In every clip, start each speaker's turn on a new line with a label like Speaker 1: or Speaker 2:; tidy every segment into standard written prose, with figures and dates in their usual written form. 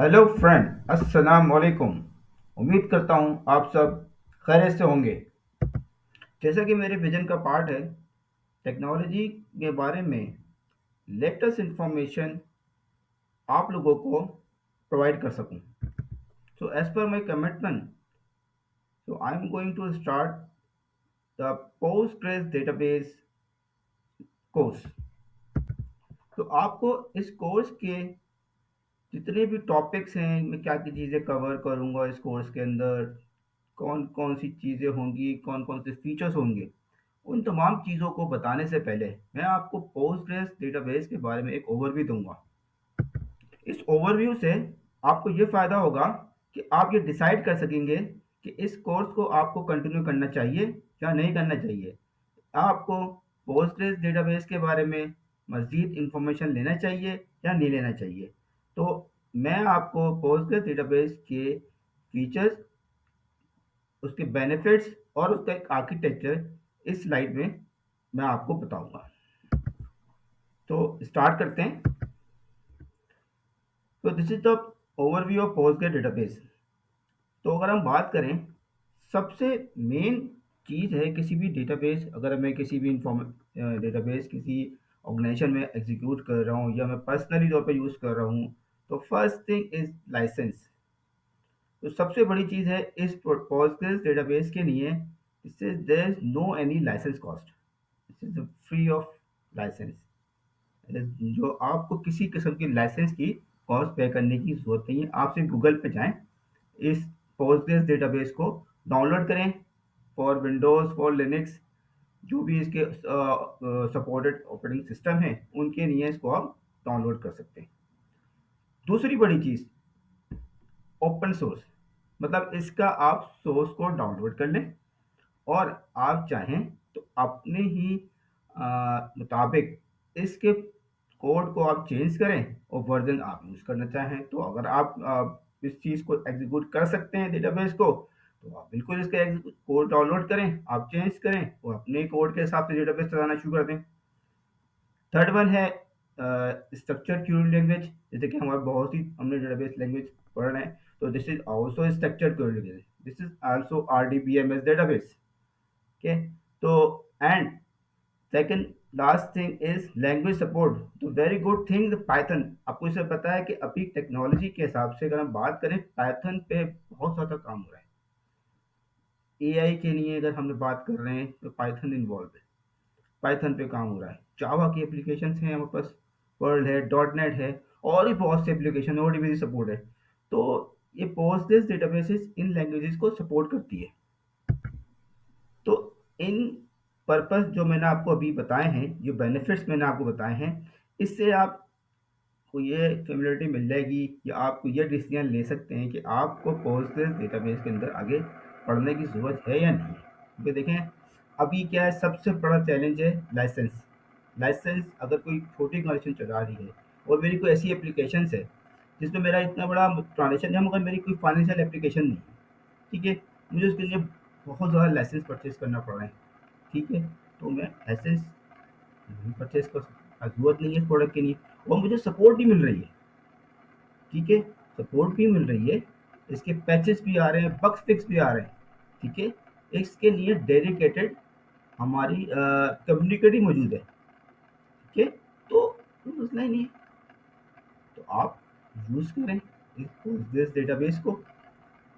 Speaker 1: Hello friend, अस्सलाम वालेकुम। उम्मीद करता हूँ आप सब खैरियत से होंगे। जैसा कि मेरे विजन का पार्ट है, टेक्नोलॉजी के बारे में लेटेस्ट इंफॉर्मेशन आप लोगों को प्रोवाइड कर सकूँ। So as per my commitment, so I am going to start the Postgres database course. तो आपको इस कोर्स के जितने भी टॉपिक्स हैं, मैं क्या क्या चीज़ें कवर करूँगा इस कोर्स के अंदर, कौन-कौन सी चीज़ें होंगी, कौन-कौन से फीचर्स होंगे, उन तमाम चीज़ों को बताने से पहले मैं आपको पोस्टग्रेस डेटाबेस के बारे में एक ओवरव्यू दूँगा। इस ओवरव्यू से आपको ये फ़ायदा होगा कि आप ये डिसाइड कर सकेंगे कि इस कोर्स को आपको कंटिन्यू करना चाहिए या नहीं करना चाहिए। आपको पोस्टग्रेस डेटाबेस के बारे में मज़ीद इन्फॉर्मेशन लेना चाहिए या नहीं लेना चाहिए। तो मैं आपको पोस्टग्रेस डेटाबेस के फीचर्स, उसके बेनिफिट्स और उसका एक आर्किटेक्चर इस स्लाइड में मैं आपको बताऊंगा। तो स्टार्ट करते हैं। तो this is the overview of Postgres database. तो अगर हम बात करें, सबसे मेन चीज़ है किसी भी डेटाबेस, अगर मैं किसी भी डेटाबेस किसी ऑर्गेनाइजेशन में एग्जीक्यूट कर रहा हूँ या मैं पर्सनली तौर पे यूज़ कर रहा हूँ, तो फर्स्ट थिंग इज लाइसेंस। तो सबसे बड़ी चीज़ है इस पोस्टग्रेस डेटाबेस के लिए, इससे there is no any license cost. This is free of license. जो आपको किसी किस्म की लाइसेंस की कॉस्ट पे करने की जरूरत नहीं है। आप सिर्फ गूगल पे जाएं, इस पोस्टग्रेस डेटाबेस को डाउनलोड करें। फॉर विंडोज़, फॉर लिनक्स, जो भी इसके सपोर्टेड ऑपरेटिंग सिस्टम है, उनके लिए इसको आप डाउनलोड कर सकते हैं। दूसरी बड़ी चीज़, ओपन सोर्स, मतलब इसका आप सोर्स कोड डाउनलोड कर लें और आप चाहें तो अपने ही मुताबिक इसके कोड को आप चेंज करें और वर्जन आप यूज़ करना चाहें। तो अगर आप इस चीज़ को एग्जीक्यूट कर सकते हैं डेटाबेस को, तो आप बिल्कुल इसका कोड डाउनलोड करें, आप चेंज करें और अपने कोड के हिसाब से डेटाबेस चलाना शुरू कर दें। थर्ड वन है स्ट्रक्चर क्वेरी लैंग्वेज। जैसे कि हमारे बहुत ही हमने डेटाबेस लैंग्वेज पढ़ रहे हैं, तो this is also structure query language, this is also RDBMS database. Okay. तो and second last thing is language support. तो वेरी गुड थिंग पाइथन। आपको इसे पता है कि अभी टेक्नोलॉजी के हिसाब से अगर हम बात करें, पाइथन पे बहुत ज़्यादा काम हो रहा है। एआई के लिए अगर हम बात कर रहे हैं तो पाइथन इन्वॉल्व है, पाइथन पे काम हो रहा है। जावा की एप्लीकेशन हैं हमारे पास, वर्ल्ड है, डॉट नेट है, और भी बहुत से एप्लीकेशन है, ओडीबी सपोर्ट है। तो ये पोस्टग्रेस डेटाबेसेस इन लैंग्वेजेस को सपोर्ट करती है। तो इन पर्पस जो मैंने आपको अभी बताए हैं, जो बेनिफिट्स मैंने आपको बताए हैं, इससे आपको ये फेमिलिटी मिल जाएगी या आपको ये डिसीजन ले सकते हैं कि आपको पोस्टग्रेस डेटाबेस के अंदर आगे पढ़ने की ज़रूरत है या नहीं। क्योंकि देखें, अभी क्या है, सबसे बड़ा चैलेंज है लाइसेंस। लाइसेंस अगर कोई छोटी ऑर्गेनाइजेशन चला रही है और मेरी कोई ऐसी एप्लीकेशन है जिसमें मेरा इतना बड़ा ट्रांजेक्शन है, मगर मेरी कोई फाइनेंशियल एप्लीकेशन नहीं है, ठीक है, मुझे उसके लिए बहुत ज़्यादा लाइसेंस परचेज करना पड़ रहा है, ठीक है, तो मैं लाइसेंस नहीं परचेज कर सकता, ज़रूरत नहीं है इस प्रोडक्ट के लिए, और मुझे सपोर्ट भी मिल रही है, ठीक है, सपोर्ट भी मिल रही है, इसके पैचेस भी आ रहे हैं, बग फिक्स भी आ रहे हैं, ठीक है, इसके लिए डेडिकेटेड हमारी कम्युनिटी मौजूद है, ठीक है, तो कोई मसला ही नहीं है। तो आप यूज़ करें इस पोस्टग्रेस डेटाबेस को,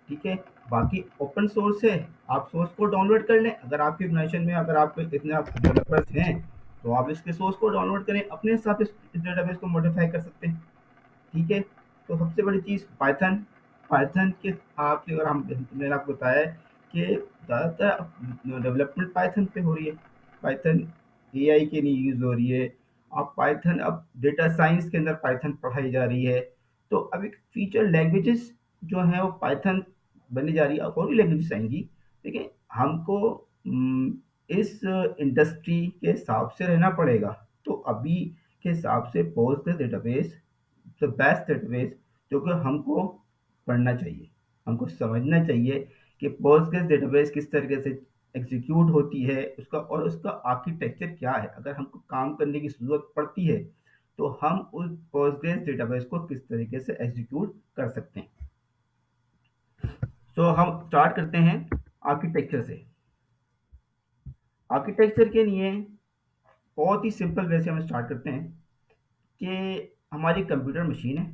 Speaker 1: ठीक है। बाकी ओपन सोर्स है, आप सोर्स कोड डाउनलोड कर लें। अगर आपकी ऑर्गेनाइजेशन में अगर आपके इतने आप डेवलपर्स हैं, तो आप इसके सोर्स कोड डाउनलोड करें, अपने हिसाब से इस डेटाबेस को मॉडिफाई कर सकते हैं, ठीक है। तो सबसे बड़ी चीज़ पाइथन। पाइथन के आपसे अगर हम, मैंने आपको बताया है कि ज़्यादातर डेवलपमेंट पाइथन पे हो रही है, पाइथन एआई के लिए यूज़ हो रही है। आप पाइथन, अब डेटा साइंस के अंदर पाइथन पढ़ाई जा रही है। तो अब एक फीचर लैंग्वेजेस जो हैं वो पाइथन बनने जा रही है, और भी लैंग्वेजेस आएंगी। देखिए, हमको इस इंडस्ट्री के हिसाब से रहना पड़ेगा। तो अभी के हिसाब से post database the best database, जो कि हमको पढ़ना चाहिए, हमको समझना चाहिए कि पोस्टग्रेस डेटाबेस किस तरीके से एग्जीक्यूट होती है, उसका और उसका आर्किटेक्चर क्या है। अगर हमको काम करने की ज़रूरत पड़ती है, तो हम उस पोस्टग्रेस डेटाबेस को किस तरीके से एग्जीक्यूट कर सकते हैं। तो हम स्टार्ट करते हैं आर्किटेक्चर से। आर्किटेक्चर के लिए बहुत ही सिंपल वे से हम स्टार्ट करते हैं कि हमारी कंप्यूटर मशीन है,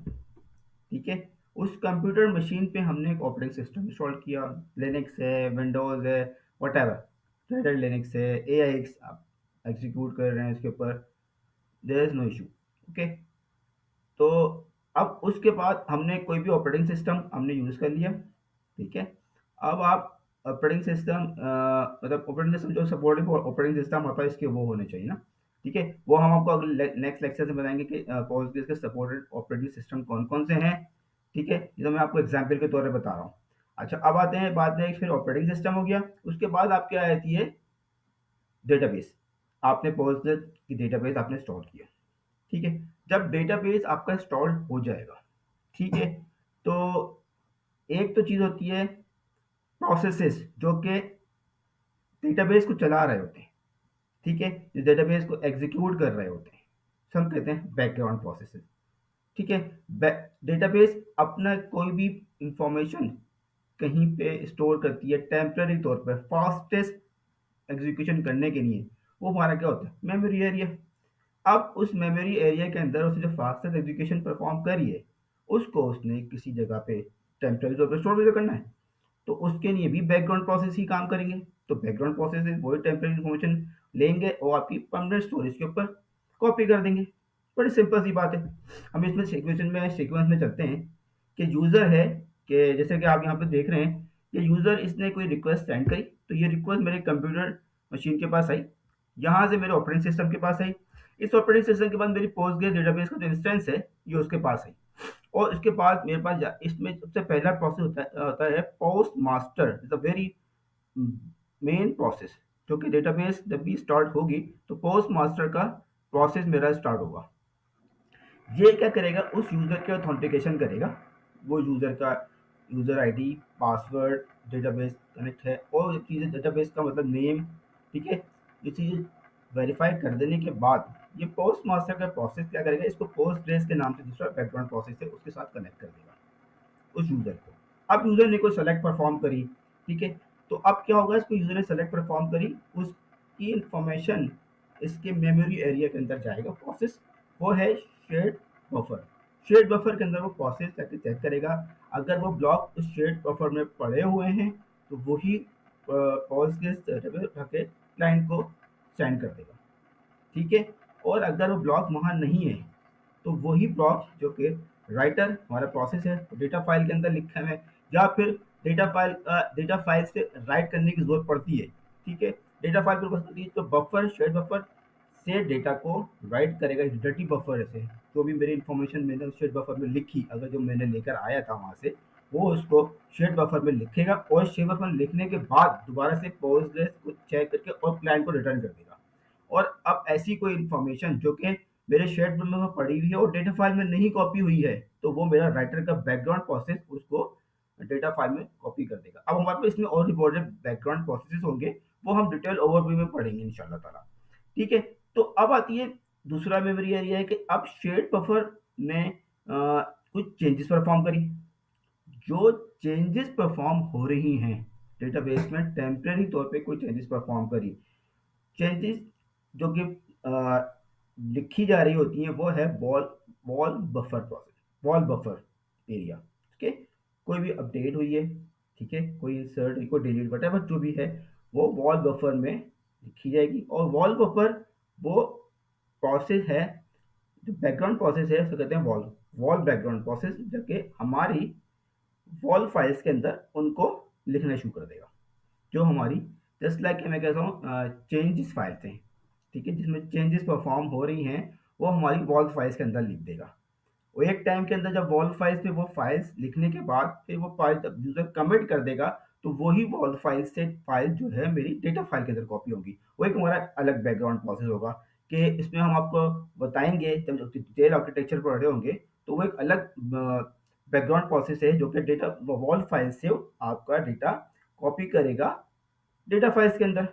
Speaker 1: ठीक है। उस कंप्यूटर मशीन पे हमने एक ऑपरेटिंग सिस्टम इंस्टॉल किया, लिनक्स है, विंडोज़ है, व्हाटएवर, रेड हैट लिनक्स है, एआईएक्स आप एग्जीक्यूट कर रहे हैं उसके ऊपर, there is no issue, okay. तो अब उसके बाद हमने कोई भी ऑपरेटिंग सिस्टम हमने यूज़ कर लिया, ठीक है। अब आप ऑपरेटिंग सिस्टम मतलब ऑपरेटिंग सिस्टम जो सपोर्टिव ऑपरेटिंग सिस्टम हमारे पास इसके वो होने चाहिए ना, ठीक है। वो हम आपको अगले नेक्स्ट लेक्चर में बताएंगे कि पोस्टग्रेस के सपोर्टेड ऑपरेटिंग सिस्टम कौन कौन से हैं, ठीक है। ये तो मैं आपको एग्जाम्पल के तौर पर बता रहा हूँ। अच्छा, अब आते हैं बाद में, फिर ऑपरेटिंग सिस्टम हो गया, उसके बाद आपके आती है डेटाबेस। आपने पोस्टग्रेस की डेटाबेस आपने इंस्टॉल किया, ठीक है। जब डेटाबेस आपका इंस्टॉल हो जाएगा, ठीक है, तो एक तो चीज़ होती है प्रोसेसेस जो कि डेटाबेस को चला रहे होते हैं, ठीक है, जो डेटाबेस को एग्जीक्यूट कर रहे होते हैं, सब हम कहते हैं बैकग्राउंड प्रोसेसेस, ठीक है। डेटाबेस अपना कोई भी इंफॉर्मेशन कहीं पे स्टोर करती है टेम्पररी तौर पर फास्टेस्ट एग्जीक्यूशन करने के लिए, वो हमारा क्या होता है, मेमोरी एरिया। अब उस मेमोरी एरिया के अंदर उसने जो फास्टेस्ट एग्जीक्यूशन परफॉर्म करी है, उसको उसने किसी जगह पे टेम्पररी तौर पर स्टोर भी तो करना है, तो उसके लिए भी बैकग्राउंड प्रोसेस ही काम करेंगे। तो बैकग्राउंड प्रोसेस वही टेम्पररी इन्फॉर्मेशन लेंगे और आपकी परमानेंट स्टोरेज के ऊपर कॉपी कर देंगे। बड़ी सिंपल सी बात है। हम इसमें सीक्वेंस में चलते हैं कि यूज़र है, कि जैसे कि आप यहाँ पे देख रहे हैं, ये यूज़र इसने कोई रिक्वेस्ट सेंड करी, तो ये रिक्वेस्ट मेरे कंप्यूटर मशीन के पास आई, यहाँ से मेरे ऑपरेटिंग सिस्टम के पास आई, इस ऑपरेटिंग सिस्टम के बाद मेरी पोस्टग्रेस डेटाबेस का जो इंस्टेंस है ये उसके पास आई, और इसके बाद मेरे पास इसमें सबसे पहला प्रोसेस होता है post master, is a very main process, जो कि डेटाबेस जब भी स्टार्ट होगी तो पोस्ट मास्टर का प्रोसेस मेरा स्टार्ट होगा। ये क्या करेगा, उस यूज़र के ऑथेंटिकेशन करेगा, वो यूज़र का user ID, password, database connect है और ये चीज़ें, डेटाबेस का मतलब नेम, ठीक है, ये चीज़ें वेरीफाई कर देने के बाद ये पोस्ट मास्टर का प्रोसेस क्या करेगा, इसको पोस्ट ग्रेस के नाम से दूसरा बैकग्राउंड प्रोसेस है उसके साथ कनेक्ट कर देगा उस यूज़र को। अब यूज़र ने कोई सेलेक्ट परफॉर्म करी, ठीक है, तो अब क्या होगा, इसको यूज़र ने सेलेक्ट परफॉर्म करी, उसकी इंफॉर्मेशन इसके मेमोरी एरिया के अंदर जाएगा प्रोसेस, वो है शेयर्ड बफर। शेयर्ड बफर के अंदर वो प्रोसेस जाके चेक करेगा, अगर वो ब्लॉक उस शेयर्ड बफर में पड़े हुए हैं तो वही के क्लाइंट को सेंड कर देगा, ठीक है। और अगर वो ब्लॉक वहाँ नहीं है तो वही ब्लॉक जो कि राइटर हमारा प्रोसेस है डेटा फाइल के अंदर लिखा है, या फिर डेटा फाइल से राइट करने की जरूरत पड़ती है, ठीक है। डेटा फाइल पर पड़ती है तो बफर, शेयर बफर से डेटा को राइट करेगा, डर्टी बफर से जो भी मेरी इंफॉर्मेशन मैंने उस शेयर बफर में लिखी, अगर जो मैंने लेकर आया था वहां से, वो उसको शेयर बफर में लिखेगा और शेयर बफर में लिखने के बाद दोबारा से पोस्टग्रेस को चेक करके और क्लाइंट को रिटर्न कर देगा। और अब ऐसी कोई इन्फॉर्मेशन जो कि मेरे शेयर में पड़ी हुई है और डेटा फाइल में नहीं कॉपी हुई है, तो वो मेरा राइटर का बैकग्राउंड प्रोसेस उसको डेटा फाइल में कॉपी कर देगा। अब हमारे पास इसमें और इंपॉर्टेंट बैकग्राउंड प्रोसेसेस होंगे, वो हम डिटेल ओवरव्यू में पढ़ेंगे इंशाल्लाह ताला, ठीक है। तो अब आती है दूसरा मेमोरी एरिया है कि अब शेयर्ड बफर ने कुछ चेंजेस परफॉर्म करी, जो चेंजेस परफॉर्म हो रही हैं डेटाबेस में, टेम्परेरी तौर पे कोई चेंजेस परफॉर्म करी, चेंजेस जो कि लिखी जा रही होती हैं, वो है wall wall buffer process, wall buffer area, ठीक है। कोई भी अपडेट हुई है, ठीक है, कोई इंसर्ट, कोई डिलीट, वट जो भी है, वो वॉल बफर में लिखी जाएगी। और वॉल बफर वो प्रोसेस है, जो बैकग्राउंड प्रोसेस है उसको कहते हैं वॉल वॉल बैकग्राउंड प्रोसेस, जो कि हमारी वॉल फाइल्स के अंदर उनको लिखना शुरू कर देगा, जो हमारी जस्ट लाइक मैं कहता हूँ चेंजेस फाइल्स हैं, ठीक है, जिसमें चेंजेस परफॉर्म हो रही हैं, वो हमारी वॉल फाइल्स के अंदर लिख देगा। और एक टाइम के अंदर जब वॉल फाइल्स पे वो फाइल्स लिखने के बाद फिर वो फाइल जब यूजर कमिट कर देगा, तो वही वॉल फाइल से फाइल जो है मेरी डेटा फाइल के अंदर कॉपी होगी। वो एक हमारा अलग बैकग्राउंड प्रोसेस होगा, कि इसमें हम आपको बताएंगे जब डिटेल आर्किटेक्चर पढ़ रहे होंगे, तो वो एक अलग बैकग्राउंड प्रोसेस है जो कि डेटा वॉल फाइल से आपका डेटा कॉपी करेगा डेटा फाइल्स के अंदर,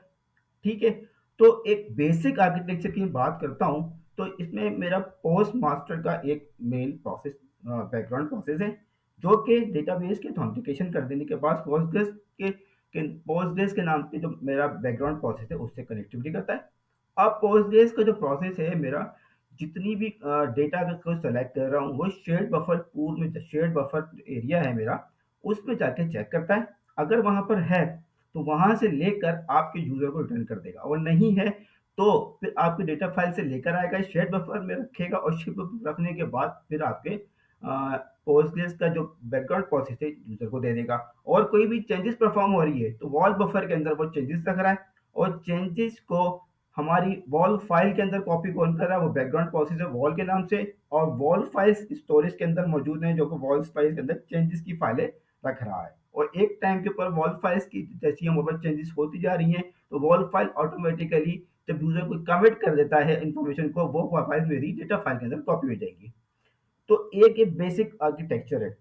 Speaker 1: ठीक है। तो एक बेसिक आर्किटेक्चर की बात करता हूँ, तो इसमें मेरा पोस्ट मास्टर का एक मेन प्रोसेस बैकग्राउंड प्रोसेस है, जो कि डेटाबेस के ऑथेंटिकेशन कर देने के बाद पोस्टग्रेस के नाम पे जो मेरा बैकग्राउंड प्रोसेस है उससे कनेक्टिविटी करता है। अब पोस्टग्रेस का जो प्रोसेस है मेरा, जितनी भी डेटा को सेलेक्ट कर रहा हूँ वो शेयर्ड बफर पूल में, शेयर्ड बफर एरिया है मेरा, उसमें जाके चेक करता है। अगर वहां पर है तो वहां से लेकर आपके यूजर को रिटर्न कर देगा, और नहीं है तो फिर आपके डेटा फाइल से लेकर आएगा, शेयर्ड बफर में रखेगा, और शेयर्ड बफर रखने के बाद फिर आपके पोस्टग्रेस का जो बैकग्राउंड प्रोसेस है यूजर को दे देगा। और कोई भी चेंजेस परफॉर्म हो रही है तो वॉल बफर के अंदर वो चेंजेस रख रहा है, और चेंजेस को हमारी वॉल फाइल के अंदर कॉपी कौन कर रहा है, वो बैकग्राउंड प्रोसेस है वॉल के नाम से, और वॉल फाइल्स स्टोरेज के अंदर मौजूद है, जो कि वॉल फाइल्स के अंदर चेंजेस की फाइलें रख रहा है। और एक टाइम के ऊपर वॉल फाइल्स की जैसी हमारे पास चेंजेस होती जा रही हैं, तो वॉल फाइल ऑटोमेटिकली जब यूजर को कमिट कर देता है इंफॉर्मेशन को, वो फाइल मेरी डेटा फाइल के अंदर कॉपी हो जाएगी। तो एक ये बेसिक आर्किटेक्चर है।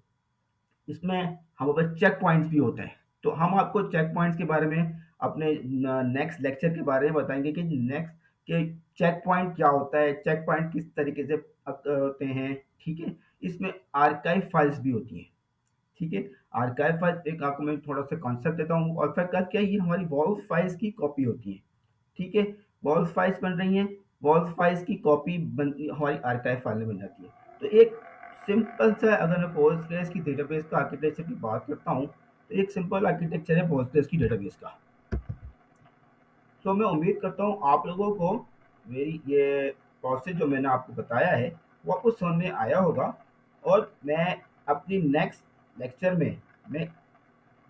Speaker 1: इसमें हमारे पास चेक पॉइंट्स भी होते हैं, तो हम आपको चेक पॉइंट्स के बारे में अपने नेक्स्ट लेक्चर के बारे में बताएंगे कि नेक्स्ट के चेक पॉइंट क्या होता है, चेक पॉइंट किस तरीके से होते हैं। ठीक है, इसमें आर्काइव फाइल्स भी होती हैं। ठीक है, आर्काइव फाइल एक आपको मैं थोड़ा सा कॉन्सेप्ट देता हूँ, और फिर क्या ये हमारी वॉल फाइल्स की कॉपी होती है। ठीक है, वॉल्स फाइल्स बन रही हैं, वॉल्स फाइल्स की कॉपी बन हमारी आर्काइव फाइल में बन जाती है। तो एक सिंपल सा, अगर मैं पोस्टग्रेस की डेटाबेस का आर्किटेक्चर की बात करता हूँ, तो एक सिंपल आर्किटेक्चर है पोस्टग्रेस की डेटाबेस का। तो मैं उम्मीद करता हूँ आप लोगों को मेरी ये प्रोसेस जो मैंने आपको बताया है वो आपको समझ में आया होगा। और मैं अपनी नेक्स्ट लेक्चर में मैं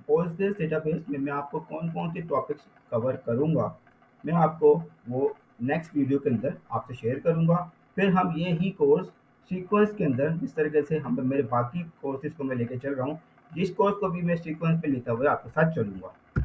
Speaker 1: पोस्टग्रेस डेटाबेस में मैं आपको कौन-कौन से टॉपिक्स कवर करूँगा, मैं आपको वो नेक्स्ट वीडियो के अंदर आपसे शेयर करूँगा। फिर हम ये ही कोर्स सीक्वेंस के अंदर, जिस तरीके से हम मेरे बाकी कोर्सेज़ को मैं लेके चल रहा हूँ, जिस कोर्स को भी मैं सीक्वेंस पे लेता हुआ आपके साथ चलूँगा।